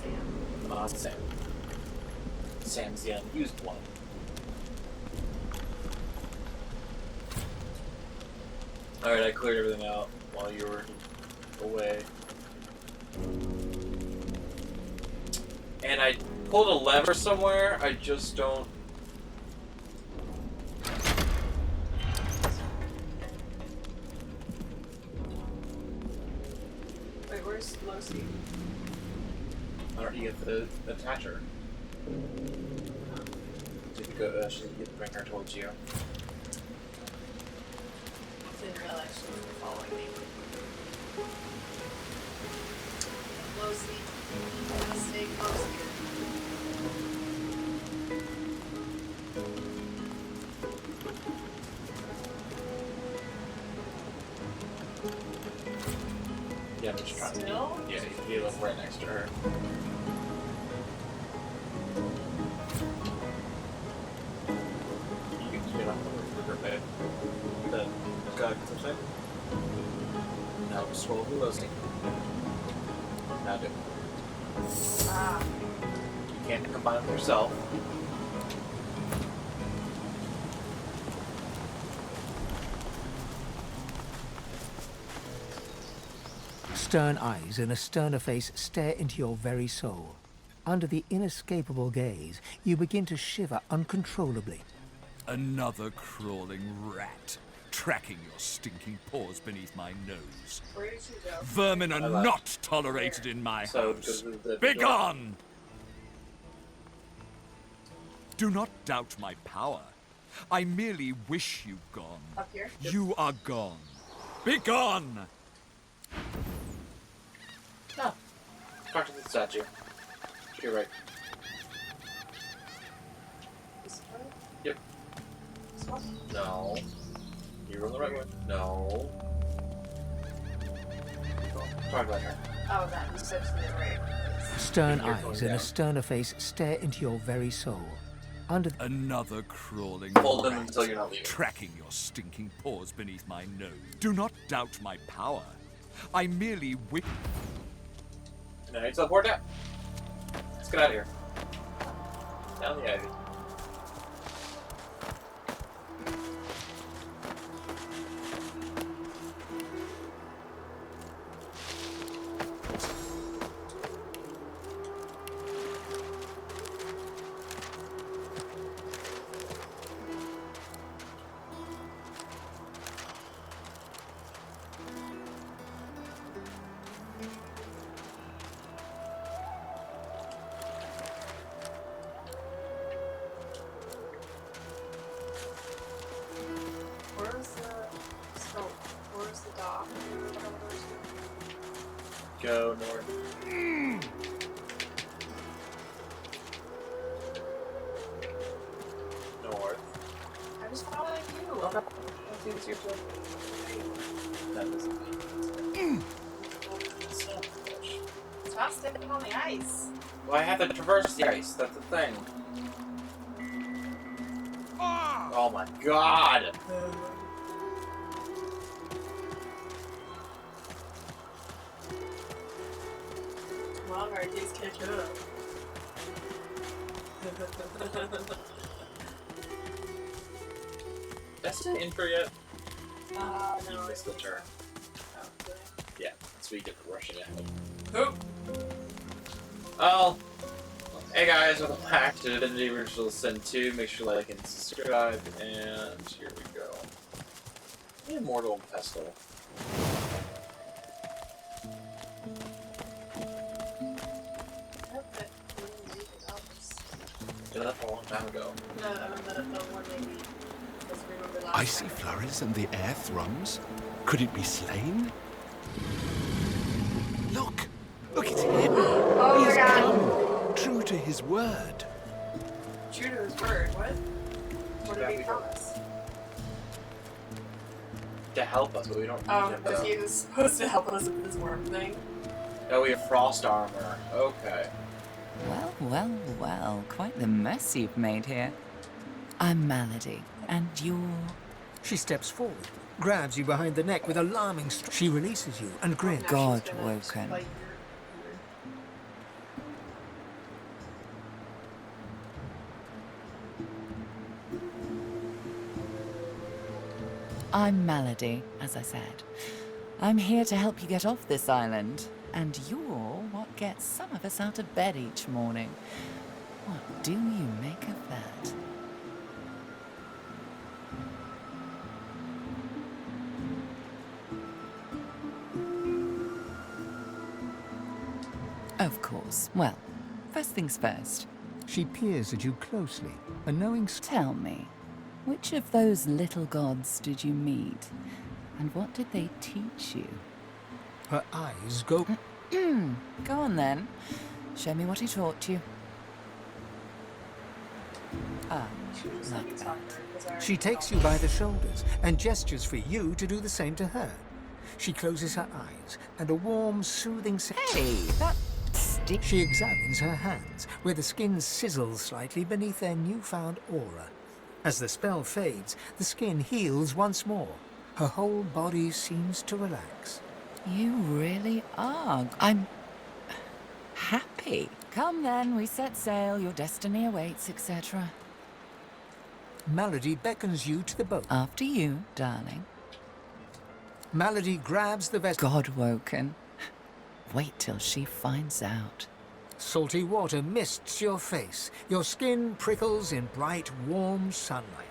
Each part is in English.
Sam. Sam. Sam's the unused one. Alright, I cleared everything out while you were away. And I pulled a lever somewhere, I just don't... Wait, where's Lucy? I don't get the attacher. Did you go, she didn't bring her towards you. Didn't realize she was following me. Lucy, you gotta stay close here. Yeah, I'm just trying Still? to... Yeah, you live right next to her. You can get up with her bed. The guy comes upstairs. Now just swallow the Lucy. Now do. Ah. You can't combine with yourself. Stern eyes and a sterner face stare into your very soul. Under the inescapable gaze, you begin to shiver uncontrollably. Another crawling rat, tracking your stinking paws beneath my nose. Where did you go? Vermin are not tolerated in my So, house. the Begone! Do not doubt my power. I merely wish you gone. Up here? You are gone. Begone! Oh. Talk to the statue. You're right. This way? Yep. This one? No. You're on the right one. No. Talk about her. Oh, that. You said to the right. Stern Finger eyes goes and down. a sterner face stare into your very soul. Under Another crawling Hold them rat, until you're not leaving. tracking your stinking paws beneath my nose. Do not doubt my power. I merely wish... Now you teleport down. Let's get out of here. Down the ivy. Where's the scope? Where's the dock? Go north. North. I was following you. Okay. Let's do this your foot. That doesn't mean. So much. Stop stepping on the ice. Well, I have to traverse the ice. That's the thing. Oh my god! Come on, Marty's catch up. That's the intro yet? No. You missed the turn. Oh, did Yeah, that's where you get the rushing ahead. I? Oh. Hey guys, welcome back to Divinity Original Sin 2. Make sure you like and subscribe, and here we go. The Immortal Pestle. Did that a long time ago. No, one maybe. Let's remember last Icy flurries and the air thrums? Could it be slain? Look! Look, it's him! Oh He my has god! come, true to his word. True to his word, what? What did he promise? To help us, but we don't need Oh, him but to. he was supposed to help us with this worm thing. Oh, we have frost armor. Okay. Well, well, well, quite the mess you've made here. I'm Malady, and you're... She steps forward, grabs you behind the neck with alarming She releases you and grins. God woken. I'm Melody, as I said. I'm here to help you get off this island, and you're what gets some of us out of bed each morning. What do you make of that? Of course. Well, first things first. She peers at you closely, a knowing Tell me, which of those little gods did you meet? And what did they teach you? her eyes go. Go on then. Show me what he taught you. Ah, She was just like like that. talking because I already She takes saw you by this. the shoulders and gestures for you to do the same to her. She closes her eyes, and a warm, soothing Hey, that stick. She examines her hands, where the skin sizzles slightly beneath their newfound aura. As the spell fades, the skin heals once more. Her whole body seems to relax. You really are. I'm happy. Come then, we set sail, your destiny awaits, etc. Melody beckons you to the boat. After you, darling. Melody grabs the vessel. God-woken. Wait till she finds out. Salty water mists your face. Your skin prickles in bright, warm sunlight.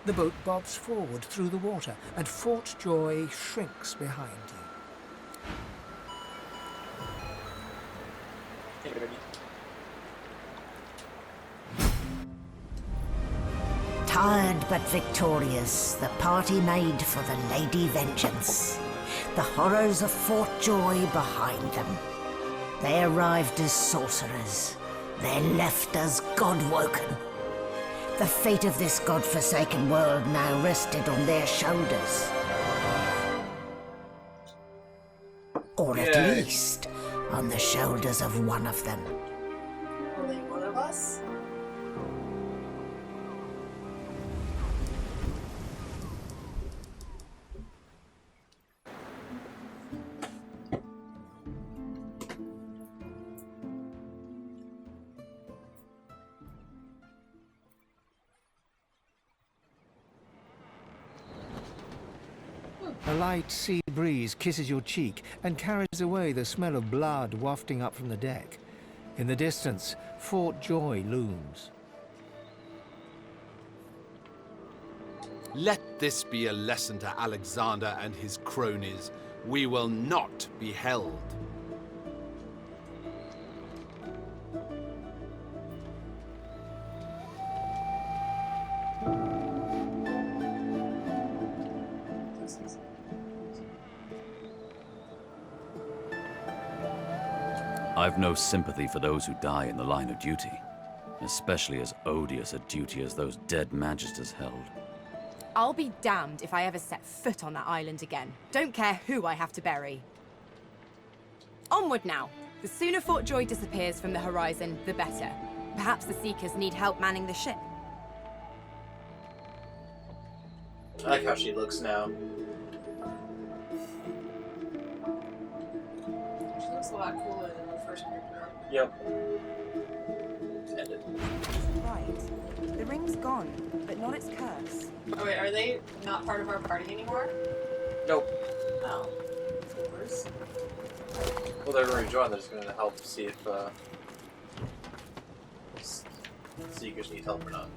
The boat bobs forward through the water, and Fort Joy shrinks behind you. Hey, baby. Tired but victorious, the party made for the Lady Vengeance. The horrors of Fort Joy behind them. They arrived as sorcerers. They left as God-woken. The fate of this God-forsaken world now rested on their shoulders. Or at Yay. least on the shoulders of one of them. Only one of us? A light sea breeze kisses your cheek and carries away the smell of blood wafting up from the deck. In the distance, Fort Joy looms. Let this be a lesson to Alexander and his cronies. We will not be held. I've no sympathy for those who die in the line of duty, especially as odious a duty as those dead magisters held. I'll be damned if I ever set foot on that island again. Don't care who I have to bury. Onward now. The sooner Fort Joy disappears from the horizon, the better. Perhaps the Seekers need help manning the ship. I like how she looks now. She looks a lot cooler than the first character. Yep. Ended. Right. The ring's gone, but not its curse. Oh wait, are they not part of our party anymore? Nope. Oh. Fours. Well, they're already joined. They're just going to help see if Seekers need help or not.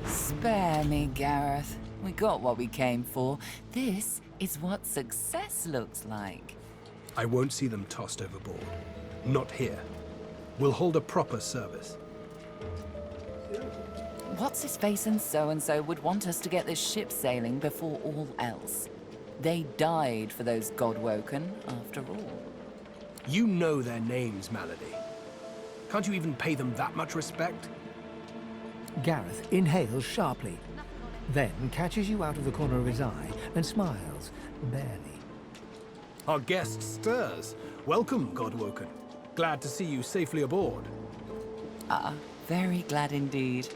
Spare me, Gareth. We got what we came for. This is what success looks like. I won't see them tossed overboard. Not here. We'll hold a proper service. What's-his-face and so-and-so would want us to get this ship sailing before all else. They died for those God-woken, after all. You know their names, Malady. Can't you even pay them that much respect? Gareth inhales sharply, then catches you out of the corner of his eye and smiles, barely. Our guest stirs. Welcome, Godwoken. Glad to see you safely aboard. Very glad indeed.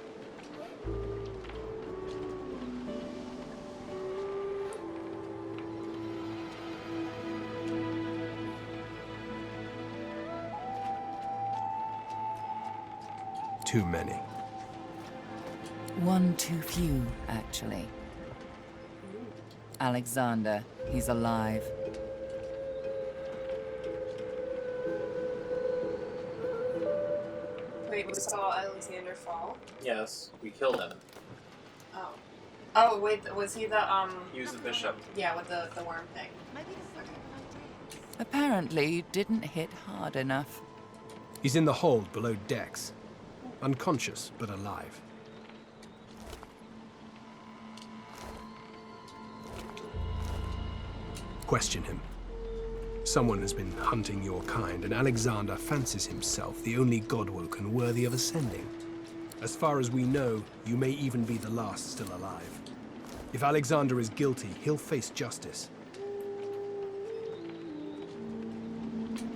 Too many. One too few, actually. Alexander, he's alive. Wait, we saw Alexander fall? Yes, we killed him. Oh. Oh, wait, was he the, He was the bishop. Yeah, with the worm thing. Apparently, you didn't hit hard enough. He's in the hold below decks. Unconscious, but alive. Question him. Someone has been hunting your kind, and Alexander fancies himself the only Godwoken worthy of ascending. As far as we know, you may even be the last still alive. If Alexander is guilty, he'll face justice.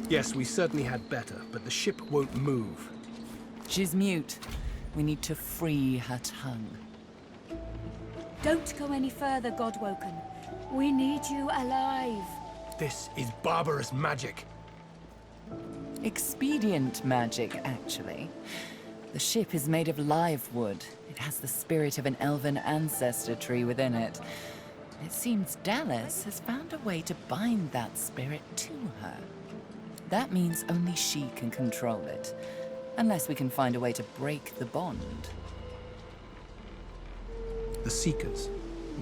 Yes, we certainly had better, but the ship won't move. She's mute. We need to free her tongue. Don't go any further, Godwoken. We need you alive. This is barbarous magic. Expedient magic, actually. The ship is made of live wood. It has the spirit of an elven ancestor tree within it. It seems Dallas has found a way to bind that spirit to her. That means only she can control it, unless we can find a way to break the bond. The Seekers,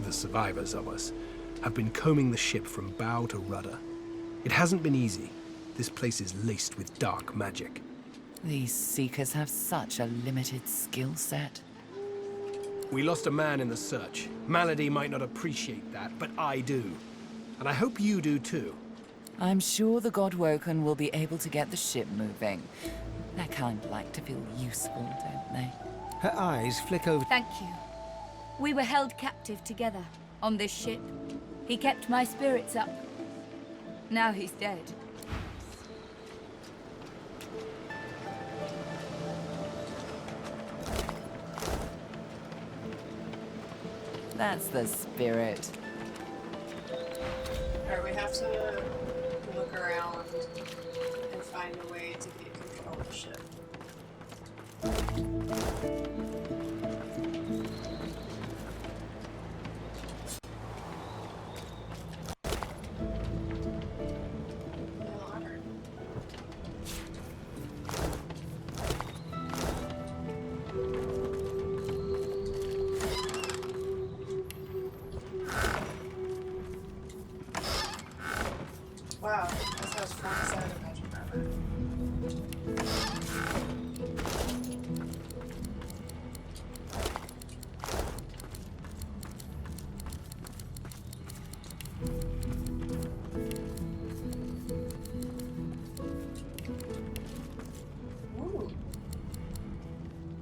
the survivors of us, have been combing the ship from bow to rudder. It hasn't been easy. This place is laced with dark magic. These Seekers have such a limited skill set. We lost a man in the search. Malady might not appreciate that, but I do. And I hope you do too. I'm sure the Godwoken will be able to get the ship moving. They kind of like to feel useful, don't they? Her eyes flick over. Thank you. We were held captive together on this ship. He kept my spirits up. Now he's dead. That's the spirit. Alright, we have to look around and find a way to get control of the ship. Wow, that sounds fun inside of Magic Armor. Ooh.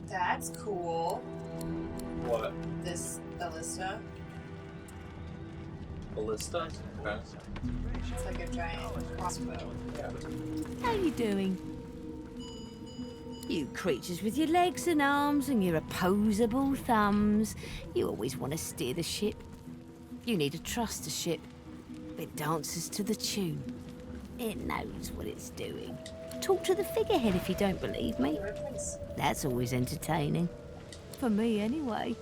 That's cool. What? This ballista. Ballista? Okay. It's like a giant crossbow. Yeah. How you doing? You creatures with your legs and arms and your opposable thumbs. You always want to steer the ship. You need to trust the ship. It dances to the tune. It knows what it's doing. Talk to the figurehead if you don't believe me. That's always entertaining. For me, anyway.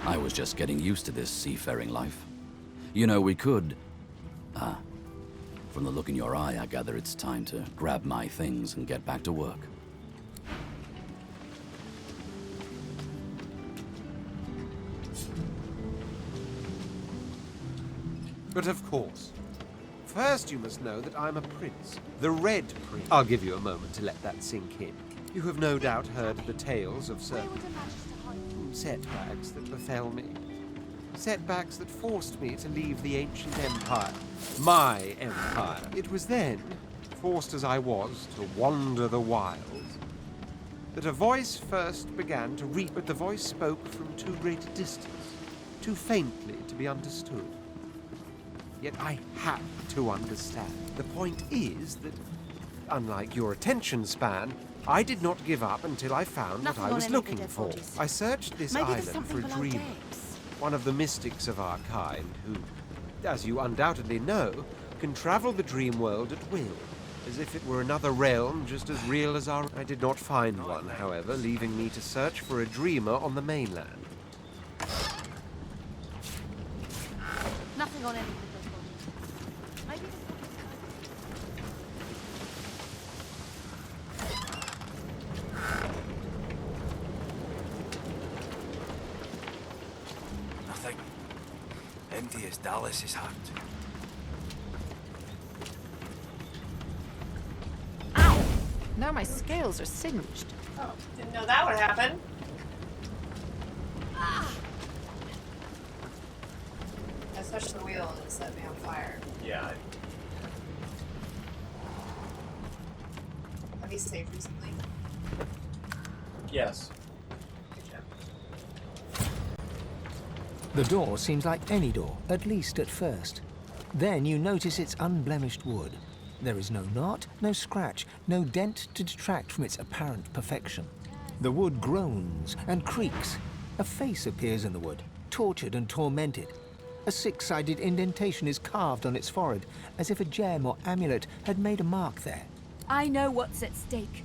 I was just getting used to this seafaring life. You know, we could... from the look in your eye, I gather it's time to grab my things and get back to work. But of course. First you must know that I'm a prince. The Red Prince. I'll give you a moment to let that sink in. You have no doubt heard the tales of certain setbacks that befell me. Setbacks that forced me to leave the ancient empire. My empire. It was then, forced as I was to wander the wilds, that a voice first began to reach, but the voice spoke from too great a distance, too faintly to be understood. Yet I had to understand. The point is that, unlike your attention span, I did not give up until I found what I was looking for. I searched this island for a dreamer, one of the mystics of our kind, who, as you undoubtedly know, can travel the dream world at will. as if it were another realm just as real as our... I did not find one, however, leaving me to search for a dreamer on the mainland. Nothing on anything. Maybe Nothing. Empty as Dallas's heart. Ow! Now my scales are singed. Oh, didn't know that would happen. I touched the wheel and it set me on fire. Yeah. Have you saved recently? Yes. Good job. The door seems like any door, at least at first. Then you notice its unblemished wood. There is no knot, no scratch, no dent to detract from its apparent perfection. The wood groans and creaks. A face appears in the wood, tortured and tormented. A six-sided indentation is carved on its forehead, as if a gem or amulet had made a mark there. I know what's at stake,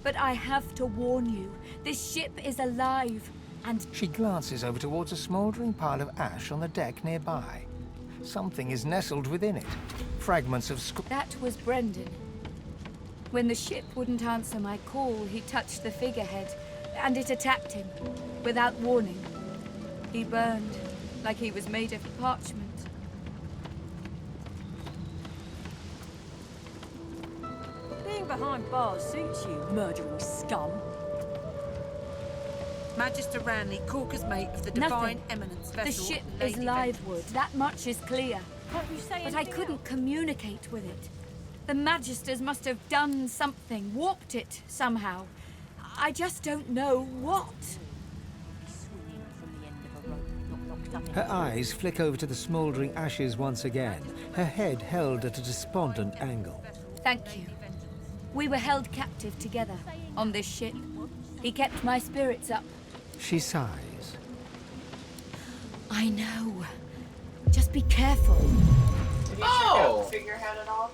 but I have to warn you. This ship is alive, and... She glances over towards a smouldering pile of ash on the deck nearby. Something is nestled within it. Fragments of That was Brendan. When the ship wouldn't answer my call, he touched the figurehead, and it attacked him, without warning. He burned, like he was made of parchment. being behind bars suits you, murdering scum. Magister Ranley, Corker's mate of the Divine Eminence The vessel. ship Lady is live wood, that much is clear. Can't you say But I anything couldn't communicate with it. The Magisters must have done something, warped it somehow. I just don't know what. Her eyes flick over to the smouldering ashes once again, her head held at a despondent angle. Thank you. We were held captive together on this ship. He kept my spirits up. She sighs. I know. Just be careful. Did you check out the figurehead at all?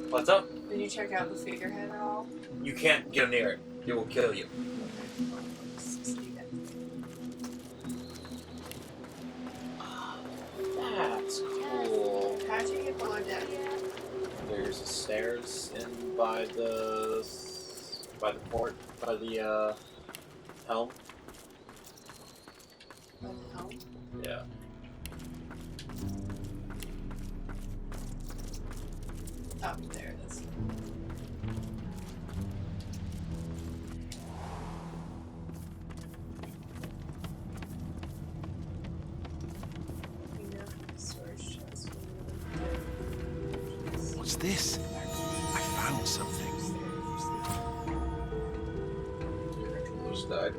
What's up? Did you check out the figurehead at all? You can't get near it. It will kill you. That's cool. How'd you get below deck? There's a stairs in by the port, by the helm. By the helm? Yeah. Oh, there it is. What's this? I found something. Just died.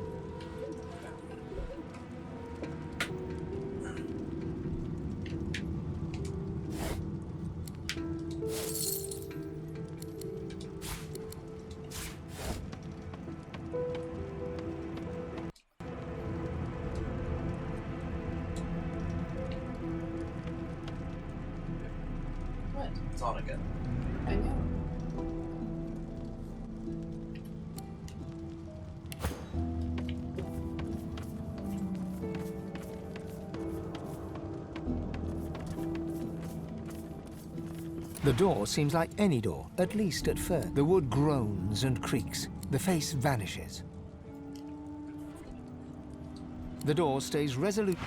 What? It's on again. I know. The door seems like any door, at least at first. The wood groans and creaks. The face vanishes. The door stays resolute.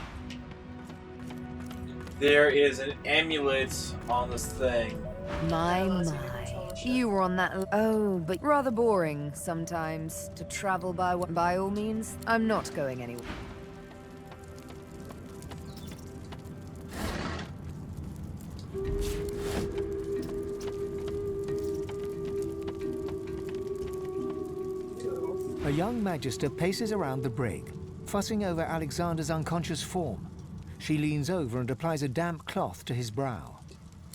There is an amulet on this thing. My. You were on that. Oh, but rather boring sometimes to travel by. By all means, I'm not going anywhere. A young magister paces around the brig, fussing over Alexander's unconscious form. She leans over and applies a damp cloth to his brow.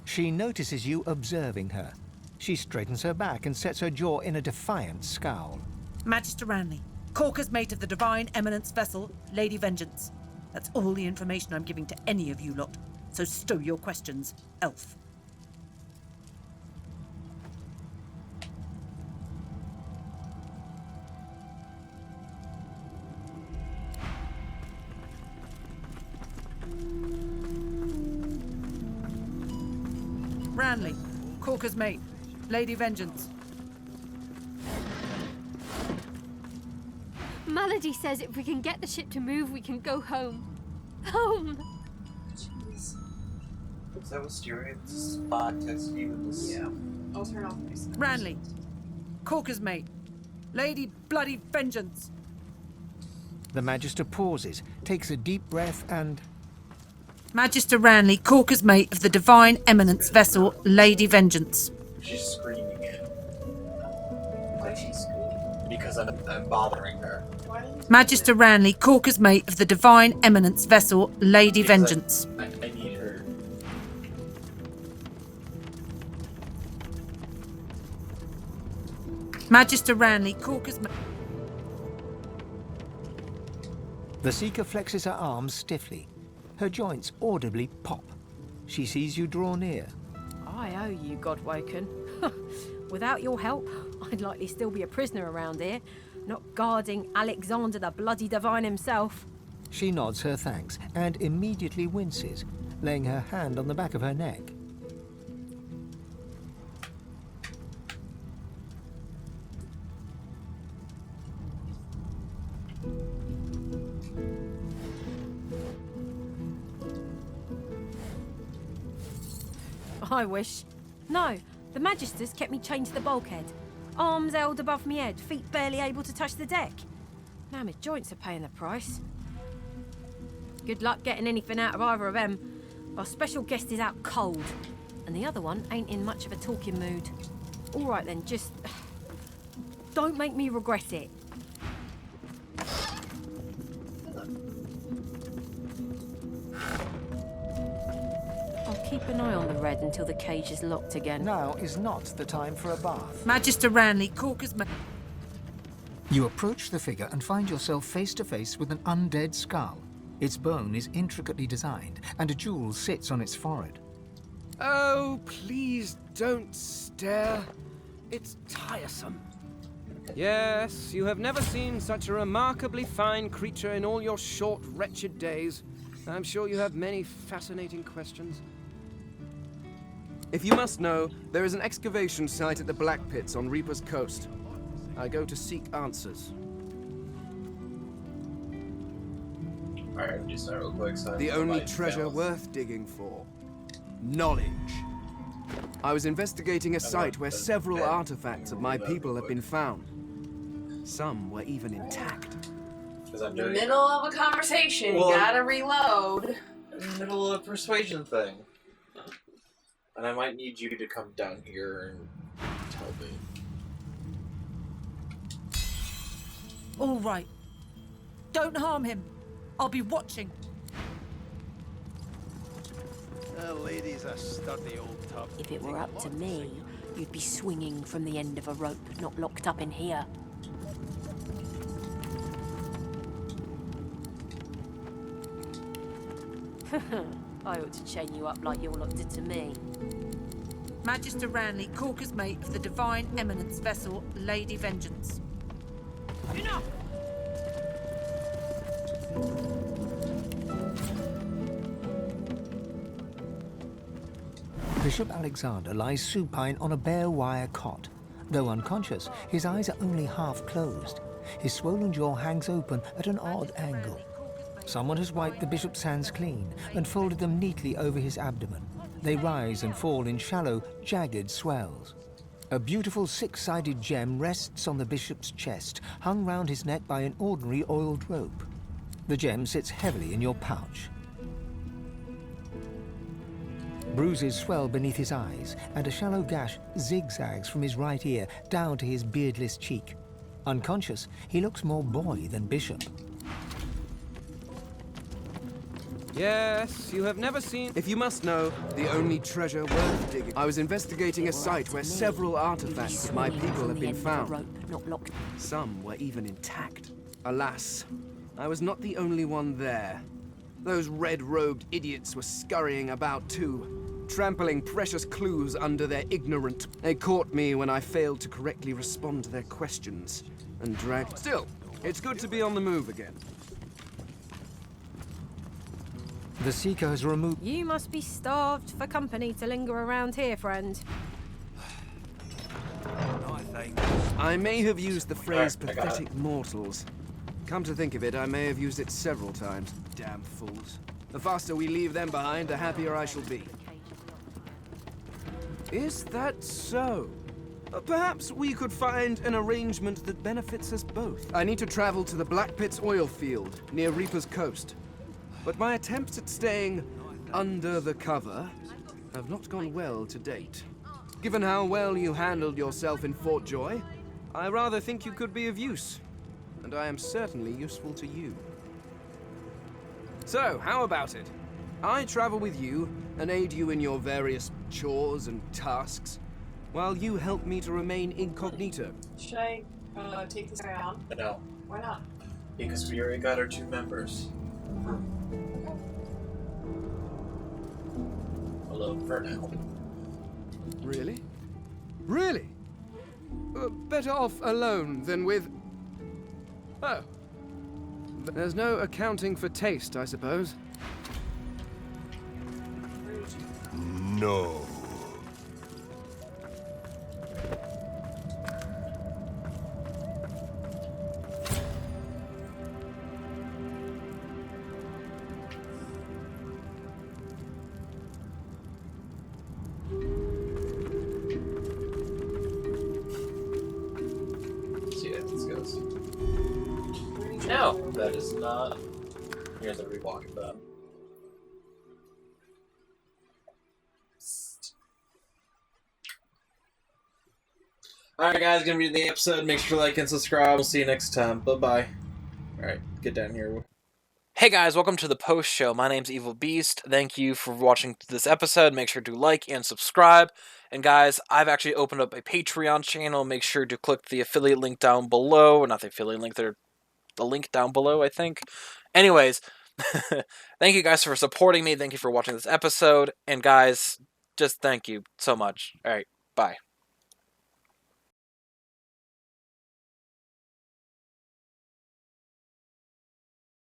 She notices you observing her. She straightens her back and sets her jaw in a defiant scowl. Magister Ranley, Corker's mate of the Divine Eminence vessel, Lady Vengeance. That's all the information I'm giving to any of you lot. So stow your questions, elf. Ranley, Corker's mate, Lady Vengeance. Melody says if we can get the ship to move, we can go home. Home! Jeez. Is that Wisteria spot text you with this? Yeah. I'll turn off my sound. Ranley, Corker's mate, Lady Bloody Vengeance. The Magister pauses, takes a deep breath, and... Magister Ranley, Corker's mate of the Divine Eminence vessel, Lady Vengeance. She's screaming it. Why is she screaming? Because I'm bothering her. Magister Ranley, Corker's mate of the Divine Eminence vessel, Lady Vengeance. I need her. Magister Ranley, Corker's mate. The Seeker flexes her arms stiffly. Her joints audibly pop. She sees you draw near. I owe you, Godwoken. Without your help, I'd likely still be a prisoner around here, not guarding Alexander the Bloody Divine himself. She nods her thanks and immediately winces, laying her hand on the back of her neck. I wish. No, the Magisters kept me chained to the bulkhead. Arms held above me head, feet barely able to touch the deck. Now my joints are paying the price. Good luck getting anything out of either of them. Our special guest is out cold, and the other one ain't in much of a talking mood. All right then, just... don't make me regret it. I'll keep an eye on the Red until the cage is locked again. Now is not the time for a bath. Magister Ranley, Corker's mate. You approach the figure and find yourself face to face with an undead skull. Its bone is intricately designed, and a jewel sits on its forehead. Oh, please don't stare. It's tiresome. Yes, you have never seen such a remarkably fine creature in all your short, wretched days. I'm sure you have many fascinating questions. If you must know, there is an excavation site at the Black Pits on Reaper's Coast. I go to seek answers. Alright, let me just start real quick. So The only treasure worth digging for. Knowledge. I was investigating a site where several artifacts of my people have been found. Some were even intact. In the middle of a conversation, Well, you gotta reload. In the middle of a persuasion thing. And I might need you to come down here and tell me. All right. Don't harm him. I'll be watching. The lady's a sturdy old tub. If it were up to me, you'd be swinging from the end of a rope, not locked up in here. I ought to chain you up like your lot did to me. Magister Ranley, Corker's mate of the Divine Eminence vessel, Lady Vengeance. Enough! Bishop Alexander lies supine on a bare wire cot. Though unconscious, his eyes are only half closed. His swollen jaw hangs open at an odd angle. Someone has wiped the bishop's hands clean and folded them neatly over his abdomen. They rise and fall in shallow, jagged swells. A beautiful six-sided gem rests on the bishop's chest, hung round his neck by an ordinary oiled rope. The gem sits heavily in your pouch. Bruises swell beneath his eyes, and a shallow gash zigzags from his right ear down to his beardless cheek. Unconscious, he looks more boy than bishop. Yes, you have never seen... If you must know, the only treasure worth digging. I was investigating a site where several artifacts of my people have been found. Some were even intact. Alas, I was not the only one there. Those red-robed idiots were scurrying about too, trampling precious clues under their ignorant... They caught me when I failed to correctly respond to their questions, and dragged... Still, it's good to be on the move again. The Seekers remove... You must be starved for company to linger around here, friend. I may have used the phrase Alright, I got pathetic mortals. Come to think of it, I may have used it several times. Damn fools. The faster we leave them behind, the happier I shall be. Is that so? Perhaps we could find an arrangement that benefits us both. I need to travel to the Black Pit's oil field, near Reaper's Coast. But my attempts at staying under the cover have not gone well to date. Given how well you handled yourself in Fort Joy, I rather think you could be of use. And I am certainly useful to you. So, how about it? I travel with you and aid you in your various chores and tasks, while you help me to remain incognito. Should I take this around? No. Why not? Because we already got our 2 members. Alone for now. Really? Really? Better off alone than with... Oh. There's no accounting for taste, I suppose. No. See how this goes. No, that is not. Here's a rewalking button. Alright guys, gonna be the episode. Make sure to like and subscribe. We'll see you next time. Bye-bye. Alright, get down here. Hey guys, welcome to the post show. My name's Evil Beast. Thank you for watching this episode. Make sure to like and subscribe. And guys, I've actually opened up a Patreon channel. Make sure to click the affiliate link down below. Or not the affiliate link, the link down below, I think. Anyways, thank you guys for supporting me. Thank you for watching this episode. And guys, just thank you so much. Alright, bye.